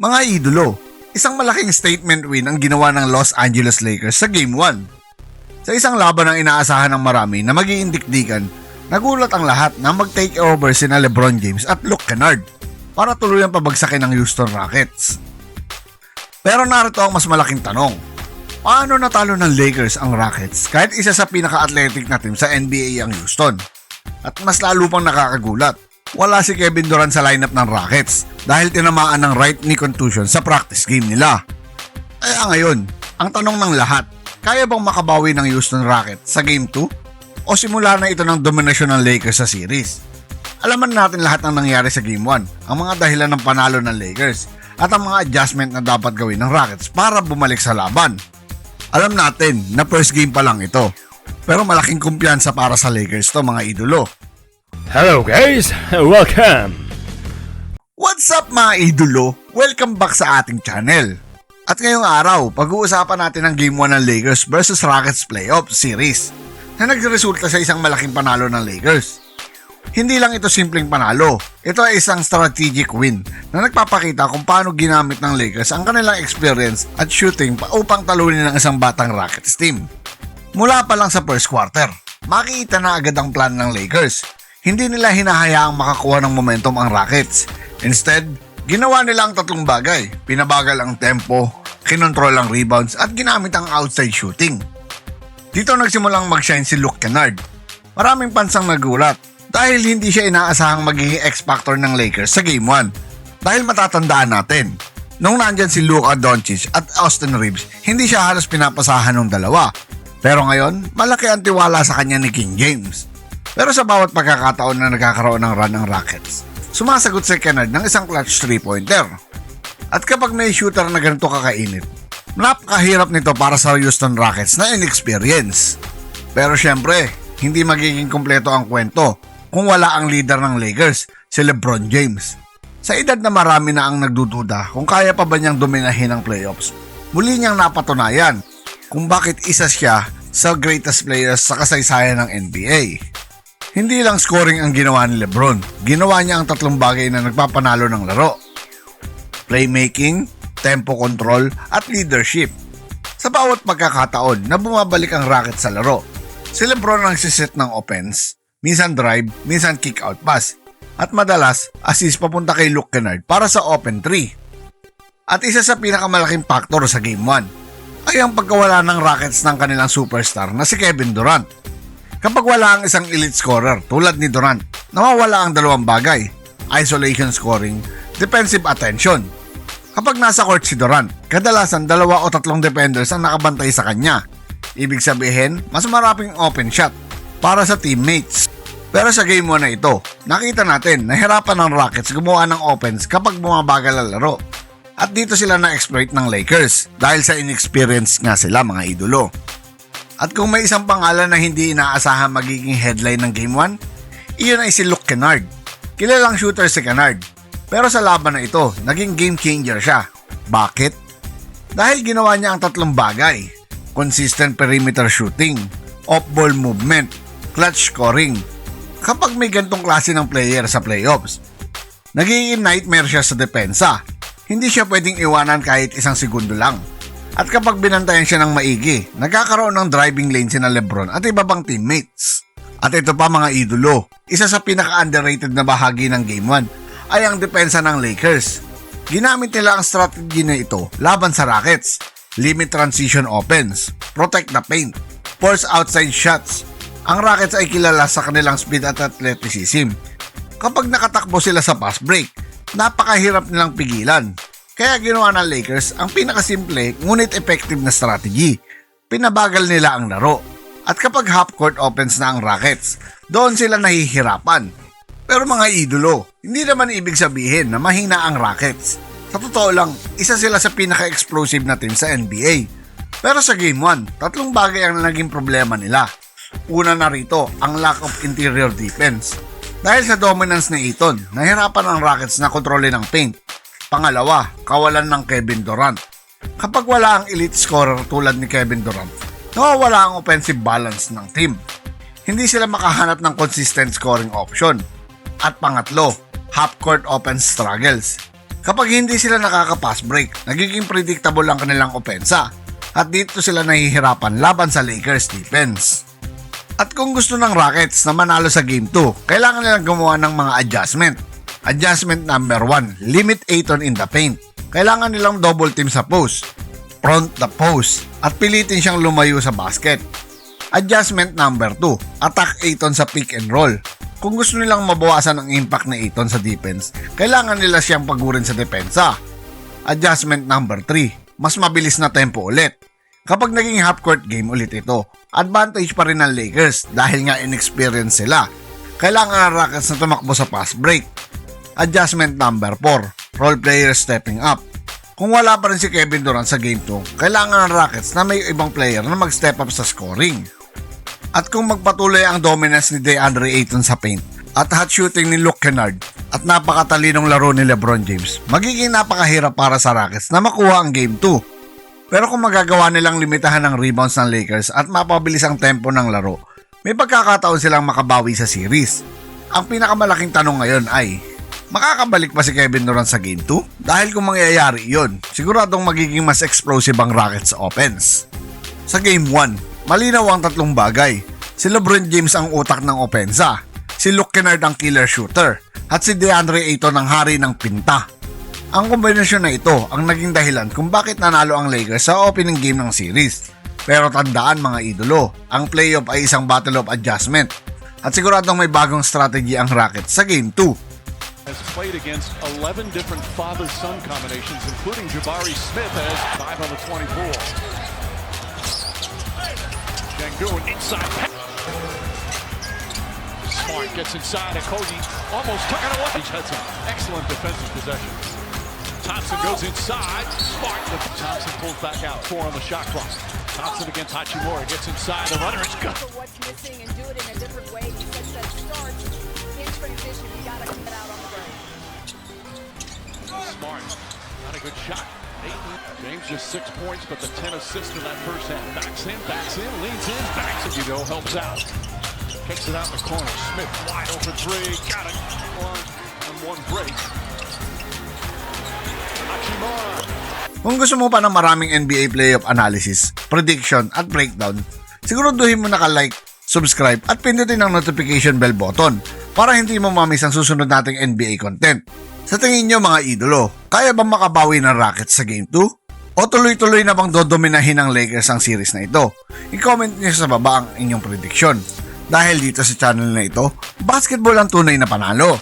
Mga idolo, isang malaking statement win ang ginawa ng Los Angeles Lakers sa Game 1. Sa isang laban ang inaasahan ng marami na magiging dikdikan, nagulat ang lahat na mag-take over sina LeBron James at Luke Kennard para tuluyang pabagsakin ng Houston Rockets. Pero narito ang mas malaking tanong. Paano natalo ng Lakers ang Rockets kahit isa sa pinaka-athletic na team sa NBA ang Houston? At mas lalo pang nakakagulat, wala si Kevin Durant sa lineup ng Rockets dahil tinamaan ng right knee contusion sa practice game nila. Kaya ngayon, ang tanong ng lahat, kaya bang makabawi ng Houston Rockets sa Game 2? O simula na ito ng dominasyon ng Lakers sa series? Alaman natin lahat ng nangyari sa Game 1, ang mga dahilan ng panalo ng Lakers, at ang mga adjustment na dapat gawin ng Rockets para bumalik sa laban. Alam natin na first game pa lang ito, pero malaking kumpiyansa para sa Lakers to mga idolo. Hello guys, welcome! What's up mga idolo? Welcome back sa ating channel. At ngayong araw, pag-uusapan natin ang Game 1 ng Lakers versus Rockets Playoff Series na nagresulta sa isang malaking panalo ng Lakers. Hindi lang ito simpleng panalo, ito ay isang strategic win na nagpapakita kung paano ginamit ng Lakers ang kanilang experience at shooting upang talunin ng isang batang Rockets team. Mula pa lang sa first quarter, makikita na agad ang plan ng Lakers. Hindi nila hinahayaang makakuha ng momentum ang Rockets. Instead, ginawa nila ang tatlong bagay. Pinabagal ang tempo, kinontrol ang rebounds at ginamit ang outside shooting. Dito nagsimulang mag-shine si Luke Kennard. Maraming pansang nagulat dahil hindi siya inaasahang magiging X-factor ng Lakers sa Game 1. Dahil matatandaan natin, nung nandyan si Luka Doncic at Austin Reeves, hindi siya halos pinapasahan ng dalawa. Pero ngayon, malaki ang tiwala sa kanya ni King James. Pero sa bawat pagkakataon na nagkakaroon ng run ng Rockets, sumasagot si Kennard ng isang clutch 3-pointer. At kapag may shooter na ganito kakainit, napakahirap nito para sa Houston Rockets na inexperience. Pero syempre, hindi magiging kumpleto ang kwento kung wala ang leader ng Lakers, si LeBron James. Sa edad na marami na ang nagdududa kung kaya pa ba niyang dominahin ang playoffs, muli niyang napatunayan kung bakit isa siya sa greatest players sa kasaysayan ng NBA. Hindi lang scoring ang ginawa ni LeBron, ginawa niya ang tatlong bagay na nagpapanalo ng laro: playmaking, tempo control, at leadership. Sa bawat pagkakataon na bumabalik ang Rockets sa laro, si LeBron ang nagsiset ng offense, minsan drive, minsan kick out pass, at madalas assist papunta kay Luke Kennard para sa open 3. At isa sa pinakamalaking factor sa Game 1 ay ang pagkawala ng Rockets ng kanilang superstar na si Kevin Durant. Kapag wala ang isang elite scorer tulad ni Durant, nawawala ang dalawang bagay: isolation scoring, defensive attention. Kapag nasa court si Durant, kadalasan 2 o 3 defenders ang nakabantay sa kanya. Ibig sabihin, mas maraming open shot para sa teammates. Pero sa Game 1 na ito, nakita natin na hirapan ng Rockets gumawa ng offense kapag bumabagal ang laro. At dito sila na-exploit ng Lakers dahil sa inexperience nga sila mga idolo. At kung may isang pangalan na hindi inaasahan magiging headline ng Game 1, iyon ay si Luke Kennard. Kilalang shooter si Kennard, pero sa laban na ito, naging game changer siya. Bakit? Dahil ginawa niya ang tatlong bagay: consistent perimeter shooting, off-ball movement, clutch scoring. Kapag may gantong klase ng player sa playoffs, nagiging nightmare siya sa depensa. Hindi siya pwedeng iwanan kahit isang segundo lang. At kapag binantayan siya ng maigi, nagkakaroon ng driving lane sina LeBron at iba pang teammates. At ito pa mga idolo, isa sa pinaka-underrated na bahagi ng Game 1 ay ang depensa ng Lakers. Ginamit nila ang strategy na ito laban sa Rockets: limit transition offense, protect the paint, force outside shots. Ang Rockets ay kilala sa kanilang speed at athleticism. Kapag nakatakbo sila sa fast break, napakahirap nilang pigilan. Kaya ginawa ng Lakers ang pinakasimple ngunit effective na strategy: pinabagal nila ang laro. At kapag half-court offense na ang Rockets, doon sila nahihirapan. Pero mga idolo, hindi naman ibig sabihin na mahina ang Rockets. Sa totoo lang, isa sila sa pinaka-explosive na team sa NBA. Pero sa Game 1, 3 bagay ang naging problema nila. Una na rito, ang lack of interior defense. Dahil sa dominance ni Ayton, nahirapan ang Rockets na kontrolin ang paint. Pangalawa, kawalan ng Kevin Durant. Kapag wala ang elite scorer tulad ni Kevin Durant, nawawala ang offensive balance ng team. Hindi sila makahanap ng consistent scoring option. At pangatlo, half-court offense struggles. Kapag hindi sila nakaka-pass break, nagiging predictable ang kanilang opensa at dito sila nahihirapan laban sa Lakers defense. At kung gusto ng Rockets na manalo sa Game 2, kailangan nilang gumawa ng mga adjustment. Adjustment number 1, limit Ayton in the paint. Kailangan nilang double team sa post, front the post, at pilitin siyang lumayo sa basket. Adjustment number 2, attack Ayton sa pick and roll. Kung gusto nilang mabawasan ang impact ni Ayton sa defense, kailangan nila siyang pagurin sa depensa. Adjustment number 3, mas mabilis na tempo ulit. Kapag naging half-court game ulit ito, advantage pa rin ng Lakers dahil nga inexperienced sila. Kailangan ng Rockets na tumakbo sa fast break. Adjustment number 4, role players stepping up. Kung wala pa rin si Kevin Durant sa Game 2, kailangan ng Rockets na may ibang player na mag-step up sa scoring. At kung magpatuloy ang dominance ni DeAndre Ayton sa paint at hot shooting ni Luke Kennard at napakatalinong laro ni LeBron James, magiging napakahirap para sa Rockets na makuha ang Game 2. Pero kung magagawa nilang limitahan ang rebounds ng Lakers at mapabilis ang tempo ng laro, may pagkakataon silang makabawi sa series. Ang pinakamalaking tanong ngayon ay, makakabalik pa si Kevin Durant sa Game 2? Dahil kung mangyayari yun, siguradong magiging mas explosive ang Rockets sa offense. Sa Game 1, malinaw ang tatlong bagay. Si LeBron James ang utak ng opensa, si Luke Kennard ang killer shooter, at si DeAndre Ayton ang hari ng pinta. Ang kombinasyon na ito ang naging dahilan kung bakit nanalo ang Lakers sa opening game ng series. Pero tandaan mga idolo, ang playoff ay isang battle of adjustment at siguradong may bagong strategy ang Rockets sa Game 2. Has played against 11 different father-son combinations, including Jabari Smith as 5 on the 24. Sengun inside. Smart gets inside and Cody almost took it away. He's had some excellent defensive possession. Thompson goes inside. Smart. Thompson pulls back out. 4 on the shot clock. Thompson against Hachimura gets inside. The runner is good. For what's missing and do it in a different way. He sets that start in transition. You gotta get out on the break. Smart. Not a good shot. James just 6 points, but the 10 assists in that first half. Backs in, leans in, backs it, helps out. Kicks it out in the corner. Smith wide open 3. Got it. On 1 break. Hachimura. Kung gusto mo pa ng maraming NBA playoff analysis, prediction at breakdown, siguraduhin mo naka-like, subscribe at pindutin ang notification bell button para hindi mo mamiss ang susunod nating NBA content. Sa tingin nyo mga idolo, kaya bang makabawi ng Rockets sa Game 2? O tuloy-tuloy na bang dodominahin ng Lakers ang series na ito? I-comment nyo sa baba ang inyong prediction. Dahil dito sa channel na ito, basketball ang tunay na panalo.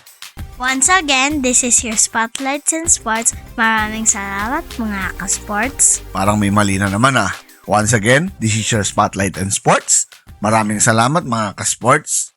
Once again, this is your Spotlights in Sports. Maraming salamat mga ka-sports. Parang may mali na naman ah. Once again, this is your Spotlight in Sports. Maraming salamat mga ka-sports.